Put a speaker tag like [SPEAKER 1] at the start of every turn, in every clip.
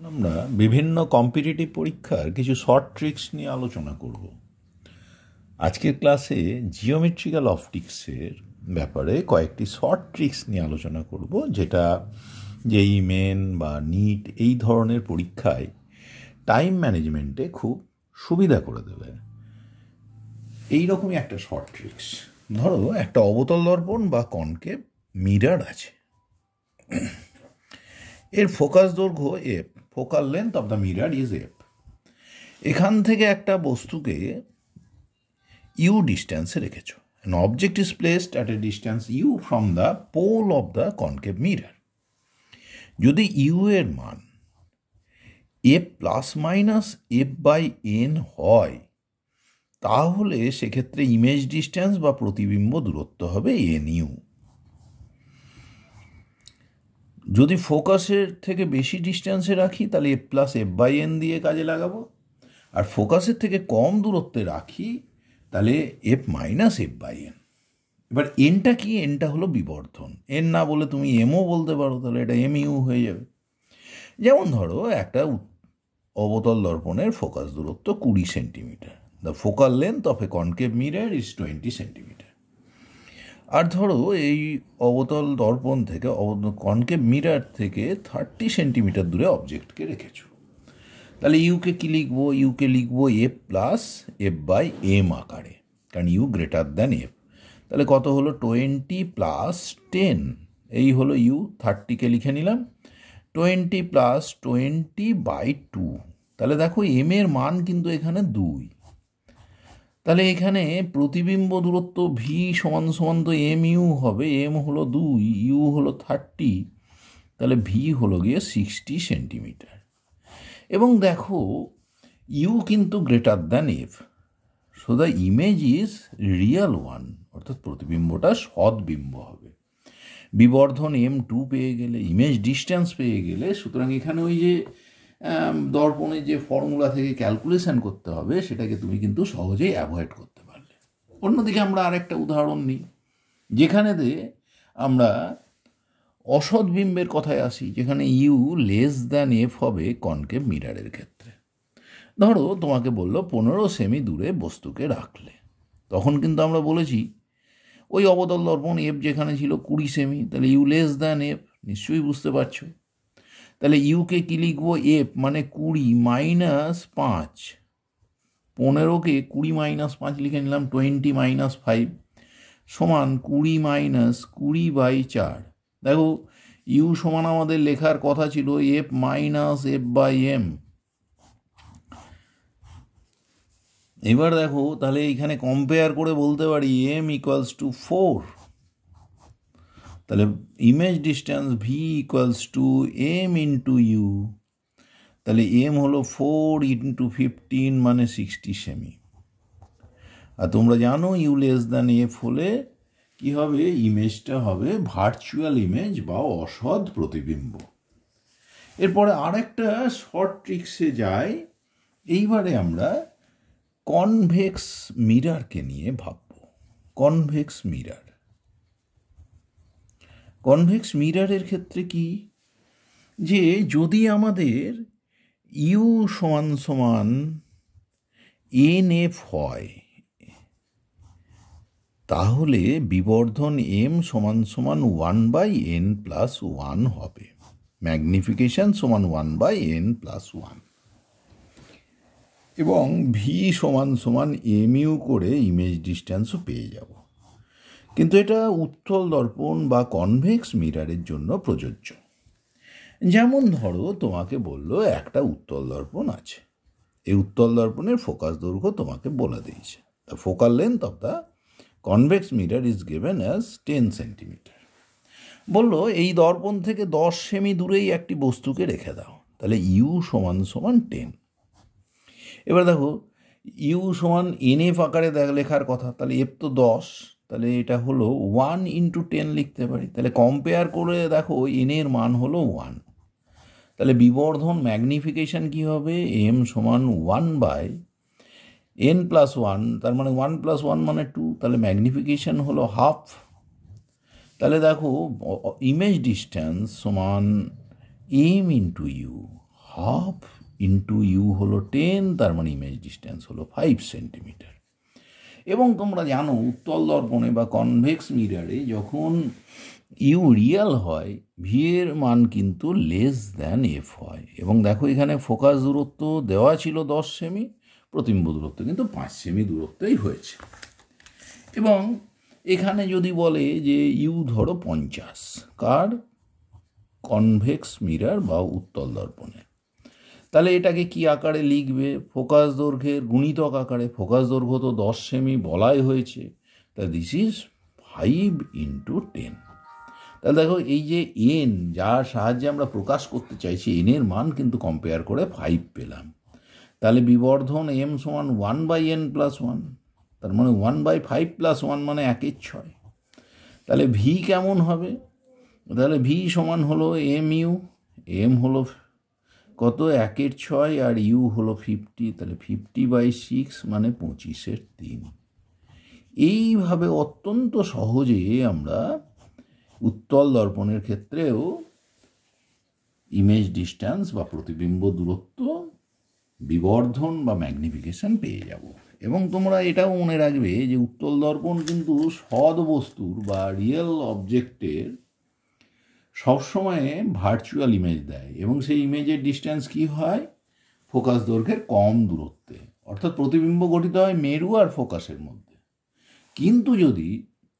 [SPEAKER 1] আমরা বিভিন্ন কম্পিটিটিভ পরীক্ষার কিছু শর্ট ট্রিক্স নিয়ে আলোচনা করব। আজকের ক্লাসে জিওমেট্রিক্যাল অপটিক্সের ব্যাপারে কয়েকটি শর্ট ট্রিক্স নিয়ে আলোচনা করব, যেটা জেইই মেন বা নিট এই ধরনের পরীক্ষায় টাইম ম্যানেজমেন্টে খুব সুবিধা করে দেবে। এই রকমই একটা শর্ট ট্রিক্স। ধরো একটা অবতল দর্পণ বা কনকেভ মিরর আছে, এর ফোকাস দৈর্ঘ্য F, focal length of the mirror is F. এখান থেকে একটা বস্তুকে ইউ ডিস্ট্যান্সে রেখেছ। An object is placed at a distance u from the pole of the concave mirror. যদি ইউ এর মান F plus minus F by N হয়, তাহলে সেক্ষেত্রে ইমেজ ডিস্ট্যান্স বা প্রতিবিম্ব দূরত্ব হবে এন ইউ। যদি ফোকাসের থেকে বেশি ডিস্ট্যান্সে রাখি তাহলে F plus F by N দিয়ে কাজে লাগাবো, আর ফোকাসের থেকে কম দূরত্বে রাখি তাহলে F minus F by N. এবার এনটা কি? এনটা হলো বিবর্ধন। এন না বলে তুমি এমও বলতে পারো, তাহলে এটা এম ইউ হয়ে যাবে। যেমন ধরো একটা অবতল দর্পণের ফোকাস দূরত্ব 20 centimetre. The focal length of a concave mirror is 20 centimetre. আর ধরো এই অবতল দর্পণ থেকে কনকেভ মিরর থেকে 30 সেন্টিমিটার দূরে অবজেক্টকে রেখেছো, তাহলে ইউকে কি লিখবো? ইউকে লিখবো F plus F by M আকারে, কারণ ইউ গ্রেটার দ্যান এফ। তাহলে কত হলো? 20 প্লাস 10, এই হলো ইউ। 30কে লিখে নিলাম, 20 প্লাস 20 বাই 2। তাহলে দেখো এম এর মান কিন্তু এখানে 2। তাহলে এখানে প্রতিবিম্ব দূরত্ব ভি সমান সমান তো এম ইউ হবে। এম হলো 2, ইউ হলো 30, তাহলে ভি হলো গিয়ে 60 সেন্টিমিটার। এবং দেখো ইউ কিন্তু greater than F, so the image is Real one, অর্থাৎ প্রতিবিম্বটা সদ্বিম্ব হবে। বিবর্ধন M2 পেয়ে গেলে, ইমেজ ডিস্ট্যান্স পেয়ে গেলে, সুতরাং এখানে ওই যে দর্পণের যে ফর্মুলা থেকে ক্যালকুলেশন করতে হবে সেটাকে তুমি কিন্তু সহজেই অ্যাভয়েড করতে পারলে। অন্যদিকে আমরা আরেকটা উদাহরণ নিই, যেখানে আমরা অসদ্বিম্বের কথায় আসি, যেখানে ইউ লেস দ্যান এফ হবে কনকেভ মিররের ক্ষেত্রে। ধরো তোমাকে বললো 15 সেমি দূরে বস্তুকে রাখলে, তখন কিন্তু আমরা বলেছি ওই অবতল দর্পণ এফ যেখানে ছিল 20 সেমি, তাহলে ইউ লেস দ্যান এফ, নিশ্চয়ই বুঝতে পারছো। তাহলে ইউকে কি লিখবো? এফ মানে 20 মাইনাস 5, 15কে 20 মাইনাস 5 লিখে নিলাম, 20 মাইনাস 5 সমান 20 মাইনাস 20 বাই 4। দেখো ইউ সমান আমাদের লেখার কথা ছিল F minus F by M. এবার দেখো তাহলে এখানে কম্পেয়ার করে বলতে পারি এম ইকুয়ালস টু 4, তাহলে image distance V equals to M into U. তাহলে এম হলো 4 ইন্টু 15 মানে 60 সেমি। আর তোমরা জানো ইউ লেস দ্যান এফ হলে কি হবে? ইমেজটা হবে ভার্চুয়াল ইমেজ বা অসৎ প্রতিবিম্ব। এরপরে আরেকটা শর্ট ট্রিক্সে যাই। এইবারে আমরা কনভেক্স মিররকে নিয়ে ভাবব। কনভেক্স মিরর, কনভেক্স মিররের ক্ষেত্রে কি, যে যদি আমাদের ইউ সমান সমান এন এফ হয়, তাহলে বিবর্ধন এম সমান সমান 1/n প্লাস 1 হবে। ম্যাগনিফিকেশন সমান 1/n প্লাস 1, এবং ভি সমান সমান এম ইউ করে ইমেজ ডিস্ট্যান্সও পেয়ে যাব। কিন্তু এটা উত্তল দর্পণ বা কনভেক্স মিররের জন্য প্রযোজ্য। যেমন ধরো তোমাকে বললো একটা উত্তল দর্পণ আছে, এই উত্তল দর্পণের ফোকাস দৈর্ঘ্য তোমাকে বলে দিয়েছে। The focal length of the convex mirror is given as 10 centimetre. বললো এই দর্পণ থেকে 10 সেমি দূরেই একটি বস্তুকে রেখে দাও, তাহলে ইউ সমান সমান 10। এবার দেখো ইউ সমান এন এফ আকারে লেখার কথা, তাহলে এফ তো 10, তাহলে এটা হলো 1 ইন্টু 10 লিখতে পারি। তাহলে কম্পেয়ার করে দেখো এন এর মান হলো 1, তাহলে বিবর্ধন ম্যাগনিফিকেশন কি হবে? এম সমান 1/n প্লাস 1, তার মানে 1 প্লাস 1 মানে 2, তাহলে ম্যাগনিফিকেশন হলো হাফ। তাহলে দেখো ইমেজ ডিস্ট্যান্স সমান M into U, half into U হলো 10, তার মানে ইমেজ ডিস্টেন্স হলো 5 সেন্টিমিটার। এবং তোমরা জানো উত্তল দর্পণে বা কনভেক্স মিরারে যখন ইউ রিয়াল হয় ভি এর মান কিন্তু লেস দ্যান এফ হয়। এবং দেখো এখানে ফোকাস দূরত্ব দেওয়া ছিল 10 সেমি, প্রতিবিম্ব দূরত্ব কিন্তু 5 সেমি দূরত্বই হয়েছে। এবং এখানে যদি বলে যে ইউ ধরো 50, কার? কনভেক্স মিরার বা উত্তল দর্পণে, তাহলে এটাকে কি আকারে লিখবে? ফোকাস দৈর্ঘ্যের গুণিতক আকারে। ফোকাস দৈর্ঘ্য তো 10 সেমি বলাই হয়েছে, তাহলে দিস ইজ 5 ইন্টু 10। তাহলে দেখো এই যে এন, যার সাহায্যে আমরা প্রকাশ করতে চাইছি, এনের মান কিন্তু কম্পেয়ার করে 5 পেলাম। তাহলে বিবর্ধন এম সমান 1/n+1, তার মানে 1/5+1 মানে 1/6। তাহলে ভি কেমন হবে? তাহলে ভি সমান হলো এম ইউ, এম হলো কত? 1/6 আর ইউ হলো 50, তাহলে 50/6 মানে 25/3। এইভাবে অত্যন্ত সহজে আমরা উত্তল দর্পণের ক্ষেত্রেও ইমেজ ডিস্ট্যান্স বা প্রতিবিম্ব দূরত্ব, বিবর্ধন বা ম্যাগনিফিকেশন পেয়ে যাব। এবং তোমরা এটাও মনে রাখবে যে উত্তল দর্পণ কিন্তু সদ বস্তুর বা রিয়েল অবজেক্টের সবসময় ভার্চুয়াল ইমেজ দেয়, এবং সেই ইমেজের ডিস্ট্যান্স কি হয়? ফোকাস দৈর্ঘ্যের কম দূরত্বে, অর্থাৎ প্রতিবিম্ব গঠিত হয় মেরু আর ফোকাসের মধ্যে। কিন্তু যদি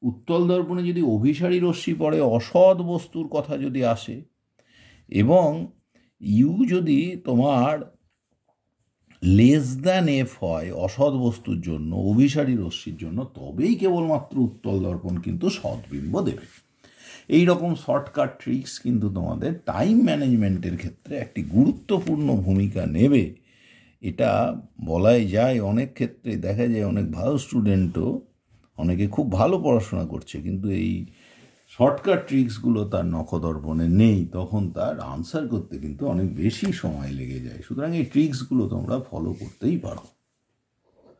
[SPEAKER 1] উত্তল দর্পণে যদি অভিসারী রশ্মি পড়ে অসৎ বস্তুর কথা যদি আসে, এবং ইউ যদি তোমার লেস দ্যান এফ হয় অসৎ বস্তুর জন্য, অভিসারী রশ্মির জন্য, তবেই কেবলমাত্র উত্তল দর্পণ কিন্তু সৎবিম্ব দেবে। এই রকম শর্টকাট ট্রিক্স কিন্তু তোমাদের টাইম ম্যানেজমেন্টের ক্ষেত্রে একটি গুরুত্বপূর্ণ ভূমিকা নেবে। এটা বলাই যায়, অনেক ক্ষেত্রে দেখা যায় অনেক ভালো স্টুডেন্টও, অনেকে খুব ভালো পড়াশোনা করছে, কিন্তু এই শর্টকাট ট্রিক্সগুলো তার নখদর্পণে নেই, তখন তার আনসার করতে কিন্তু অনেক বেশি সময় লেগে যায়। সুতরাং এই ট্রিক্সগুলো তোমরা ফলো করতেই পারো।